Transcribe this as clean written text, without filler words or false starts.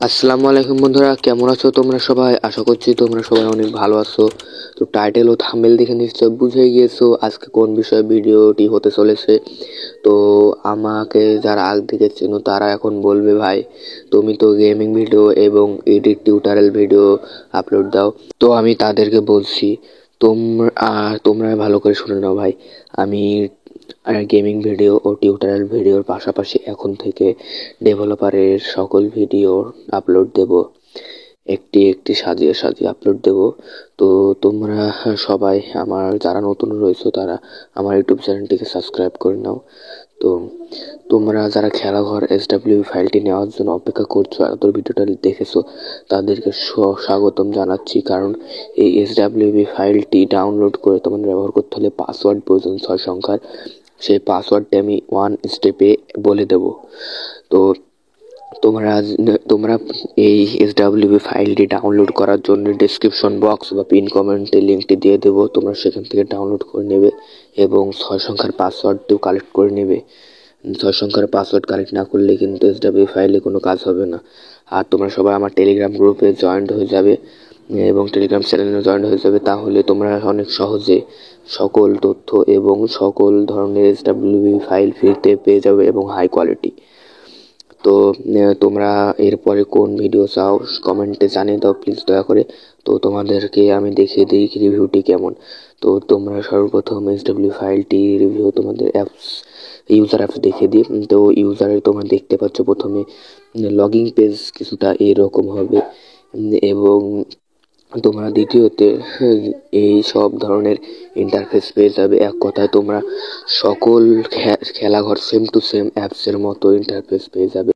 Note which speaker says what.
Speaker 1: আসসালামু আলাইকুম বন্ধুরা, কেমন আছো তোমরা সবাই? আশা করছি তোমরা সবাই অনেক ভালো আছো। তো টাইটেল ও থাম্বনেল দেখে নিশ্চয় বুঝে গিয়েছো আজকে কোন বিষয়ে ভিডিওটি হতে চলেছে। তো আমাকে যারা আগ থেকে চেনো তারা এখন বলবে, ভাই তুমি তো গেমিং ভিডিও এবং এডিট টিউটোরিয়াল ভিডিও আপলোড দাও। তো আমি তাদেরকে বলছি, তোমরা ভালো করে শুনে নাও ভাই। আমি গেমিং ভিডিও ও টিউটোরিয়াল ভিডিওর পাশাপাশি এখন থেকে ডেভেলপারের সকল ভিডিও আপলোড দেব, একটি একটি সাজিয়ে সাজিয়ে আপলোড দেব। তো তোমরা সবাই আমার যারা নতুন রয়েছে তারা আমার ইউটিউব চ্যানেলটিকে সাবস্ক্রাইব করে নাও। তো তোমরা যারা খেলাঘর SW ফাইলটি নেওয়ার জন্য অপেক্ষা করছো, এত ভিডিওটা দেখেছো, তাদেরকে স্বাগতম জানাচ্ছি। কারণ এই SWB ফাইলটি ডাউনলোড করে তোমাদের ব্যবহার করতে হলে পাসওয়ার্ড প্রয়োজন 6 সংখ্যার। সেই পাসওয়ার্ডটি আমি ওয়ান স্টেপে বলে দেব। তো তোমরা এই SWB ফাইলটি ডাউনলোড করার জন্য ডেসক্রিপশন বক্স বা পিন কমেন্টে লিঙ্কটি দিয়ে দেবো। তোমরা সেখান থেকে ডাউনলোড করে নেবে এবং 6 সংখ্যার পাসওয়ার্ডটিও কালেক্ট করে নেবে। 6 সংখ্যার পাসওয়ার্ড কালেক্ট না করলে কিন্তু SWB ফাইলে কোনো কাজ হবে না। আর তোমরা সবাই আমার টেলিগ্রাম গ্রুপে জয়েন্ট হয়ে যাবে এবং টেলিগ্রাম চ্যানেলে জয়েন্ট হয়ে যাবে। তাহলে তোমরা অনেক সহজে সকল তথ্য এবং সকল ধরনের SWB ফাইল ফ্রিতে পেয়ে যাবে এবং হাই কোয়ালিটি। তো তোমরা এরপরে কোন ভিডিও চাও কমেন্টে জানিয়ে দাও প্লিজ দয়া করে। তো তোমাদেরকে আমি দেখিয়ে দিই রিভিউটি কেমন। তো তোমরা সর্বপ্রথম SW ফাইলটি রিভিউ তোমাদের ইউজার অ্যাপস দেখিয়ে দিই। তো ইউজারে তোমরা দেখতে পাচ্ছ প্রথমে লগইন পেজ কিছুটা এরকম হবে এবং তোমরা দ্বিতীয়তে এই সব ধরনের ইন্টারফেস পেয়ে যাবে। এক কথায় তোমরা সকল খেলাঘর সেম টু সেম অ্যাপসের মতো ইন্টারফেস পেয়ে যাবে।